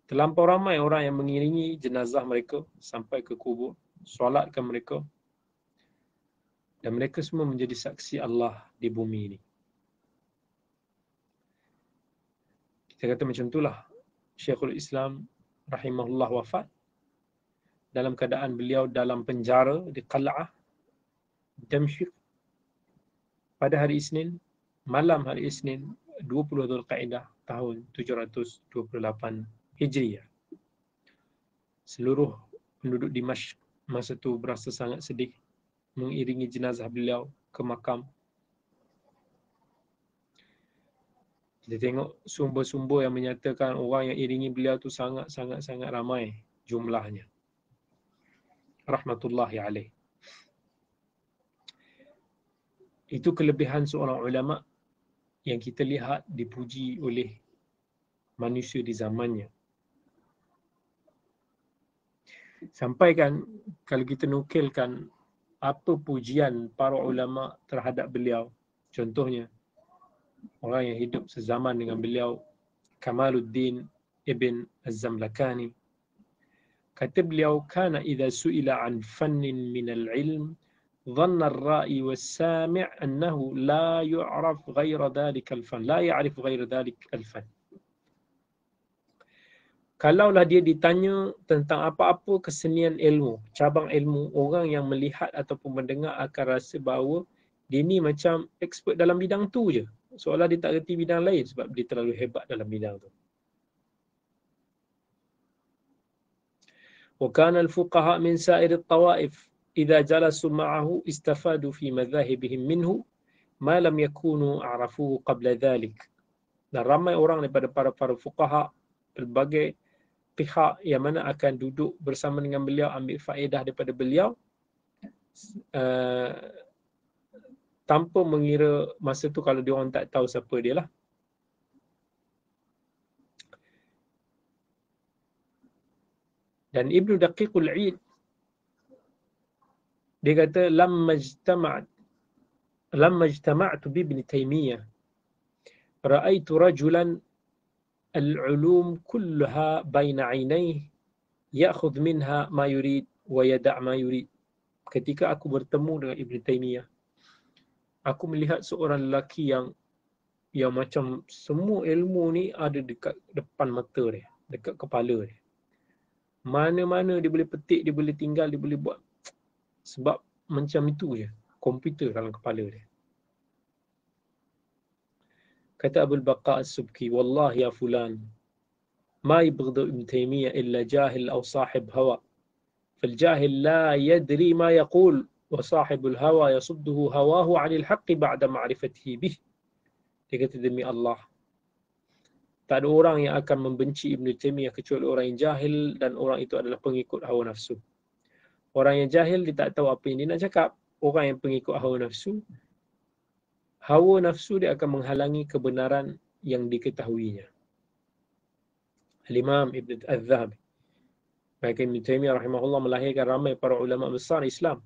Terlampau ramai orang yang mengiringi jenazah mereka sampai ke kubur, solatkan mereka. Dan mereka semua menjadi saksi Allah di bumi ini. Kita kata macam itulah Syekhul Islam rahimahullah wafat dalam keadaan beliau dalam penjara di Qal'ah Dimashq pada hari Isnin, malam hari Isnin 20 Dzulqa'dah tahun 728 Hijriah. Seluruh penduduk Dimashq masa itu berasa sangat sedih mengiringi jenazah beliau ke makam. Kita tengok sumber-sumber yang menyatakan orang yang iringi beliau tu sangat ramai jumlahnya. Rahmatullahi alaih. Itu kelebihan seorang ulama yang kita lihat dipuji oleh manusia di zamannya. Sampai kan kalau kita nukilkan apa pujian para ulama terhadap beliau, contohnya orang yang hidup sezaman dengan beliau, Kamaluddin Ibn Az-Zamlakani, kata beliau, kana idza su'ila an fannin min al-ilm dhanna ar-ra'i was-sami' annahu la yu'raf ghayra dhalika al-fan, la ya'rif ghayra dhalika al-fan. Kalaulah dia ditanya tentang apa-apa kesenian ilmu, cabang ilmu, orang yang melihat ataupun mendengar akan rasa bahawa dia ni macam expert dalam bidang tu je. Seolah dia tak reti bidang lain sebab dia terlalu hebat dalam bidang tu. Wa kana al-fuqaha min sa'ir at-tawaif idza jalasu ma'ahu istafadu fi madhahibihim minhu ma lam yakunu a'rafuhu qabla dhalik. Dan ramai orang daripada para fuqaha pelbagai pihak yang mana akan duduk bersama dengan beliau, ambil faedah daripada beliau tanpa mengira masa tu kalau dia orang tak tahu siapa dia lah. Dan Ibnu Daqiqul Eid dia kata lamma ijtama'tu bi Ibn Taymiyah ra'aitu rajulan al-ulum kullaha baina 'ainayhi ya'khudh minha ma yurid wa yada' ma yurid. Ketika aku bertemu dengan Ibn Taymiyah, aku melihat seorang lelaki yang macam semua ilmu ni ada dekat depan mata dia, dekat kepala dia. Mana-mana dia boleh petik, dia boleh tinggal, dia boleh buat. Sebab macam itu je, komputer dalam kepala dia. Kata Abul Baqa As-Subki, wallahi ya fulan, ma yabghadu Ibn Taymiyah illa jahil aw sahib hawa. فالجاهل لا يدري ما يقول وصاحب الهوى يصده هواه عن الحق بعد معرفته به. Dia kata demi Allah, tak ada orang yang akan membenci Ibn Taymiyah kecuali orang yang jahil dan orang itu adalah pengikut hawa nafsu. Orang yang jahil dia tak tahu apa yang dia nak cakap. Orang yang pengikut hawa nafsu dia akan menghalangi kebenaran yang diketahuinya. Al-Imam Ibn Al-Zahabi, maka Ibn Taymiyah rahimahullah melahirkan ramai para ulama besar Islam.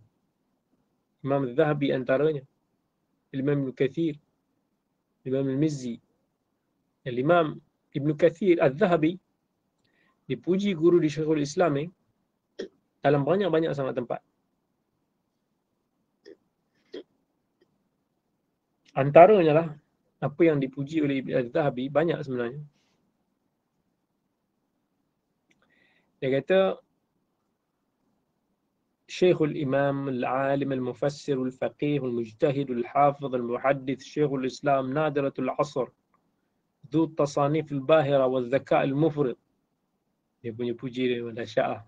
Imam Al-Zahabi antaranya, Imam Ibn Kathir, Imam Al-Mizzi. Imam Ibn Kathir Al-Zahabi dipuji guru di Syekhul Islam dalam banyak-banyak sangat tempat. Antaranya lah apa yang dipuji oleh Ibn Al-Zahabi banyak sebenarnya. Dia kata Syekhul Imam Al-Alim Al-Mufassir Al-Faqih Al-Mujtahid Al-Hafiz Al-Muhaddith Syekhul Islam Nadiratul Asr Dhu Tasanif Al-Bahira Wal-Dhaka Al-Mufrid. Dia punya puji dia dahsyat lah.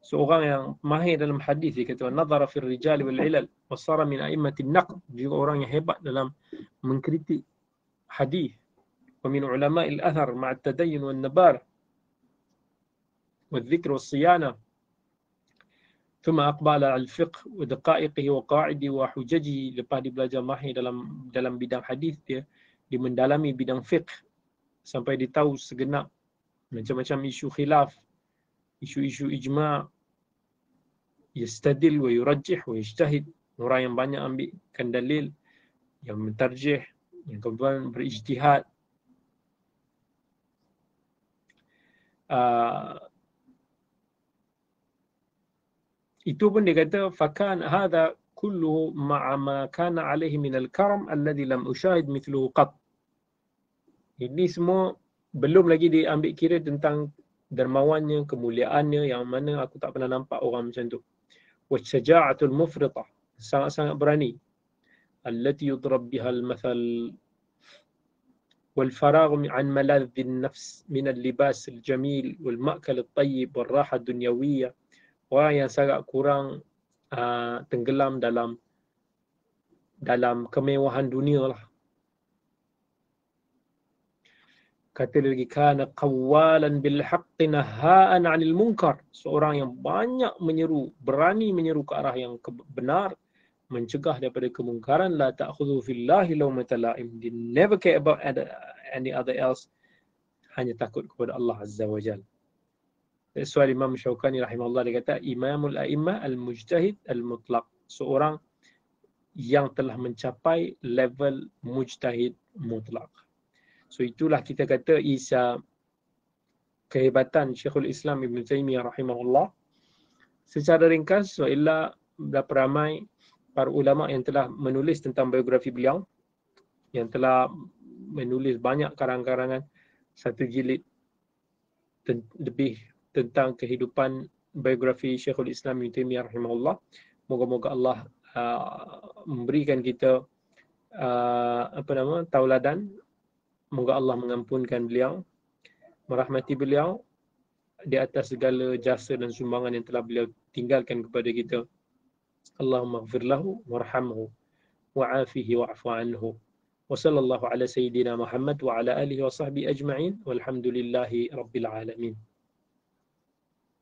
Seorang yang mahir dalam hadis, dia kata nazara fil rijal wal ilal wa sara min a'immatin naqd, juga orang yang hebat dalam mengkritik hadis. Wa min ulama'il athar ma'a at-tadayyun wan nabar والذكر والصيانة ثم أقبل على الفقه ودقائقه وقواعده وحججه. Lepas dia belajar mahir dalam bidang hadis, dia mendalami bidang fiqh sampai dia tahu segenap macam-macam isu khilaf, isu-isu ijma', yastadil wa yurajjih wa yajtahid. Orang yang banyak ambilkan dalil, yang mentarjih, yang kemudian berijtihad. Itu pun dia kata fakan hadha kulluhu ma'a ma kana alaihi min al-karam alladhi lam ushahid mithluhu qat. Ini semua belum lagi diambil kira tentang dermawannya, kemuliaannya yang mana aku tak pernah nampak orang macam tu. Wa syaja'atul mufritah, sangat-sangat berani. Allati yudrab biha al-mathal wal faragh an maladhi an-nafs min al-libas al-jamil wal ma'kal at-tayyib wal raha ad-dunyawiyyah. Orang yang sangat kurang tenggelam dalam kemewahan dunia lah. Kata lagi, kana qawwalan bil haqqi nahaan 'anil munkar. Seorang yang banyak menyeru, berani menyeru ke arah yang benar, mencegah daripada kemungkaran. La ta'khudhu fillahi lawmata la'im. They never care about any other else, hanya takut kepada Allah Azza wa Jalla. Soal Imam Syaukani rahimahullah, dia kata Imamul A'immah al-Mujtahid al-Mutlaq, seorang yang telah mencapai level mujtahid mutlak. So itulah kita kata kehebatan Syekhul Islam Ibn Taymiyah rahimahullah. Secara ringkas, illa berapa ramai para ulama yang telah menulis tentang biografi beliau, yang telah menulis banyak karang-karangan, satu jilid lebih tentang kehidupan biografi Syekhul Islam Ibn Taymiyah rahimahullah. Moga-moga Allah memberikan kita tauladan. Moga Allah mengampunkan beliau, merahmati beliau di atas segala jasa dan sumbangan yang telah beliau tinggalkan kepada kita. Allahumma ighfir lahu warhamhu wa'afihi wa'fu anhu. Wa sallallahu ala sayyidina Muhammad wa ala alihi wa sahbihi ajma'in walhamdulillahi rabbil alamin.